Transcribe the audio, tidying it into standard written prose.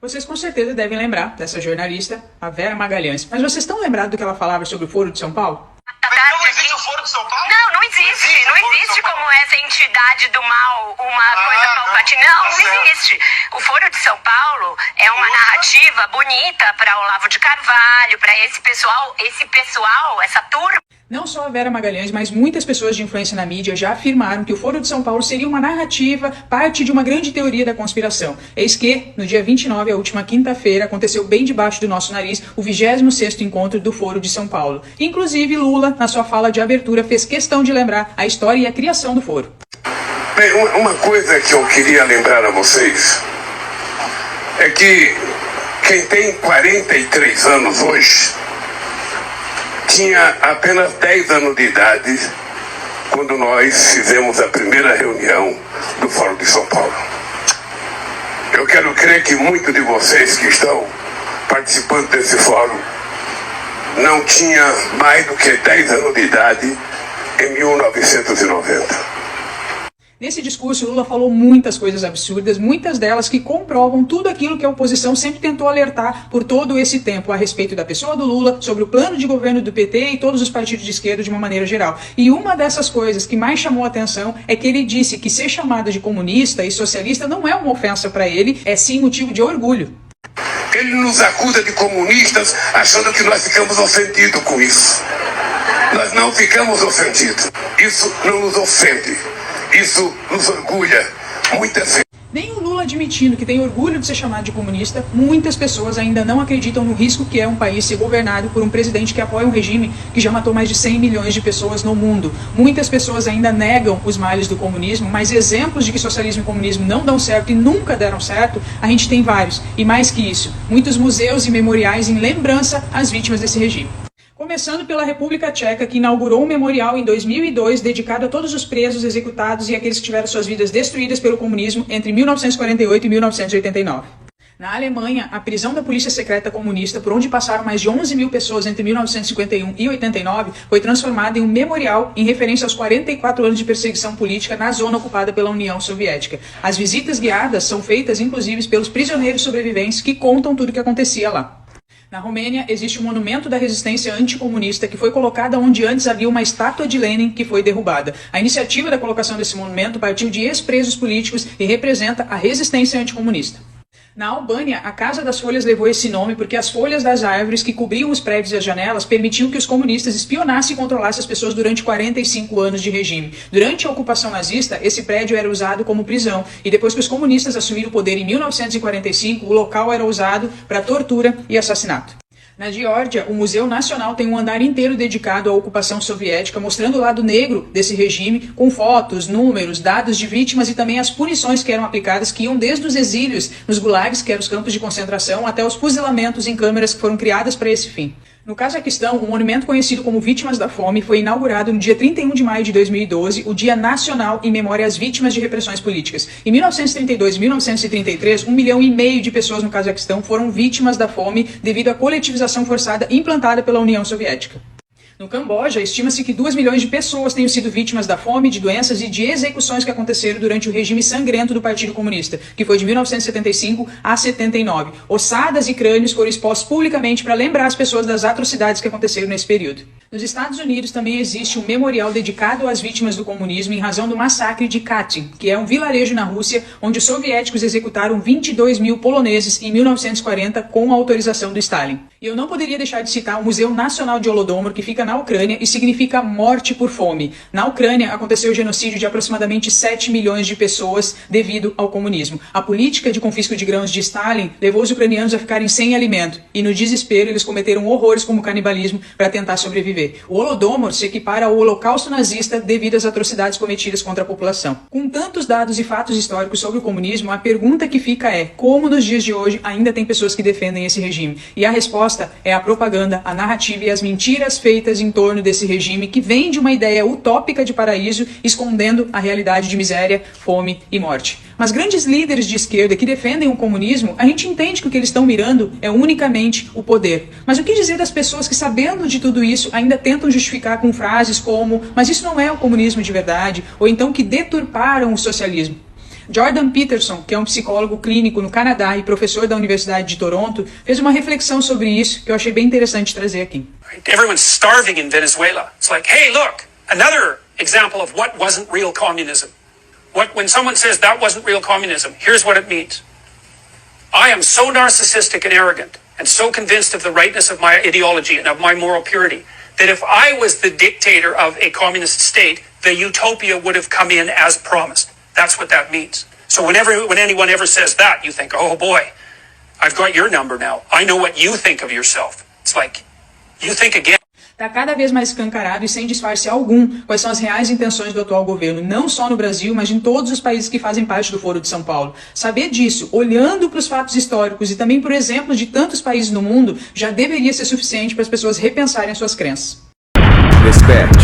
Vocês com certeza devem lembrar dessa jornalista, a Vera Magalhães. Mas vocês estão lembrados do que ela falava sobre o Foro de São Paulo? Não existe o Foro de São Paulo? Não existe. Não existe como essa entidade do mal, uma coisa palpável. Não existe. O Foro de São Paulo é uma narrativa bonita para Olavo de Carvalho, para esse pessoal, essa turma. Não só a Vera Magalhães, mas muitas pessoas de influência na mídia já afirmaram que o Foro de São Paulo seria uma narrativa, parte de uma grande teoria da conspiração. Eis que, no dia 29, a última quinta-feira, aconteceu bem debaixo do nosso nariz o 26º encontro do Foro de São Paulo. Inclusive, Lula, na sua fala de abertura, fez questão de lembrar a história e a criação do Foro. Bem, uma coisa que eu queria lembrar a vocês é que quem tem 43 anos hoje tinha apenas 10 anos de idade quando nós fizemos a primeira reunião do Fórum de São Paulo. Eu quero crer que muitos de vocês que estão participando desse fórum não tinha mais do que 10 anos de idade em 1990. Nesse discurso, Lula falou muitas coisas absurdas, muitas delas que comprovam tudo aquilo que a oposição sempre tentou alertar por todo esse tempo a respeito da pessoa do Lula, sobre o plano de governo do PT e todos os partidos de esquerda de uma maneira geral. E uma dessas coisas que mais chamou a atenção é que ele disse que ser chamado de comunista e socialista não é uma ofensa para ele, é sim motivo de orgulho. Ele nos acusa de comunistas achando que nós ficamos ofendidos com isso. Nós não ficamos ofendidos. Isso não nos ofende. Isso nos orgulha muitas vezes. Nem o Lula admitindo que tem orgulho de ser chamado de comunista, muitas pessoas ainda não acreditam no risco que é um país ser governado por um presidente que apoia um regime que já matou mais de 100 milhões de pessoas no mundo. Muitas pessoas ainda negam os males do comunismo, mas exemplos de que socialismo e comunismo não dão certo e nunca deram certo, a gente tem vários. E mais que isso, muitos museus e memoriais em lembrança às vítimas desse regime. Começando pela República Tcheca, que inaugurou um memorial em 2002 dedicado a todos os presos, executados e aqueles que tiveram suas vidas destruídas pelo comunismo entre 1948 e 1989. Na Alemanha, a prisão da polícia secreta comunista, por onde passaram mais de 11 mil pessoas entre 1951 e 89, foi transformada em um memorial em referência aos 44 anos de perseguição política na zona ocupada pela União Soviética. As visitas guiadas são feitas, inclusive, pelos prisioneiros sobreviventes que contam tudo o que acontecia lá. Na Romênia, existe um monumento da resistência anticomunista que foi colocado onde antes havia uma estátua de Lenin que foi derrubada. A iniciativa da colocação desse monumento partiu de ex-presos políticos e representa a resistência anticomunista. Na Albânia, a Casa das Folhas levou esse nome porque as folhas das árvores que cobriam os prédios e as janelas permitiam que os comunistas espionassem e controlassem as pessoas durante 45 anos de regime. Durante a ocupação nazista, esse prédio era usado como prisão, e depois que os comunistas assumiram o poder em 1945, o local era usado para tortura e assassinato. Na Geórgia, o Museu Nacional tem um andar inteiro dedicado à ocupação soviética, mostrando o lado negro desse regime, com fotos, números, dados de vítimas e também as punições que eram aplicadas, que iam desde os exílios nos gulags, que eram os campos de concentração, até os fuzilamentos em câmeras que foram criadas para esse fim. No Cazaquistão, um monumento conhecido como Vítimas da Fome foi inaugurado no dia 31 de maio de 2012, o Dia Nacional em memória às vítimas de repressões políticas. Em 1932 e 1933, 1,5 milhão de pessoas no Cazaquistão foram vítimas da fome devido à coletivização forçada implantada pela União Soviética. No Camboja, estima-se que 2 milhões de pessoas tenham sido vítimas da fome, de doenças e de execuções que aconteceram durante o regime sangrento do Partido Comunista, que foi de 1975 a 79. Ossadas e crânios foram expostos publicamente para lembrar as pessoas das atrocidades que aconteceram nesse período. Nos Estados Unidos também existe um memorial dedicado às vítimas do comunismo em razão do massacre de Katyn, que é um vilarejo na Rússia, onde os soviéticos executaram 22 mil poloneses em 1940 com a autorização do Stalin. E eu não poderia deixar de citar o Museu Nacional de Holodomor, que fica na Ucrânia e significa morte por fome. Na Ucrânia aconteceu o genocídio de aproximadamente 7 milhões de pessoas devido ao comunismo. A política de confisco de grãos de Stalin levou os ucranianos a ficarem sem alimento e no desespero eles cometeram horrores como canibalismo para tentar sobreviver. O Holodomor se equipara ao Holocausto nazista devido às atrocidades cometidas contra a população. Com tantos dados e fatos históricos sobre o comunismo, a pergunta que fica é: como nos dias de hoje ainda tem pessoas que defendem esse regime? E a resposta é a propaganda, a narrativa e as mentiras feitas em torno desse regime que vem de uma ideia utópica de paraíso, escondendo a realidade de miséria, fome e morte. Mas grandes líderes de esquerda que defendem o comunismo, a gente entende que o que eles estão mirando é unicamente o poder. Mas o que dizer das pessoas que, sabendo de tudo isso, ainda tentam justificar com frases como: mas isso não é o comunismo de verdade, ou então que deturparam o socialismo? Jordan Peterson, que é um psicólogo clínico no Canadá e professor da Universidade de Toronto, fez uma reflexão sobre isso que eu achei bem interessante trazer aqui. Everyone's starving in Venezuela. It's like, hey, look, another example of what wasn't real communism. When someone says that wasn't real communism, here's what it means. I am so narcissistic and arrogant and so convinced of the rightness of my ideology and of my moral purity that if I was the dictator of a communist state, the utopia would have come in as promised. That's what that means. So when anyone ever says that, you think, oh boy, I've got your number now. I know what you think of yourself. It's like, you think again. Está cada vez mais escancarado e sem disfarce algum quais são as reais intenções do atual governo, não só no Brasil, mas em todos os países que fazem parte do Foro de São Paulo. Saber disso, olhando para os fatos históricos e também por exemplos de tantos países no mundo, já deveria ser suficiente para as pessoas repensarem as suas crenças. Desperte.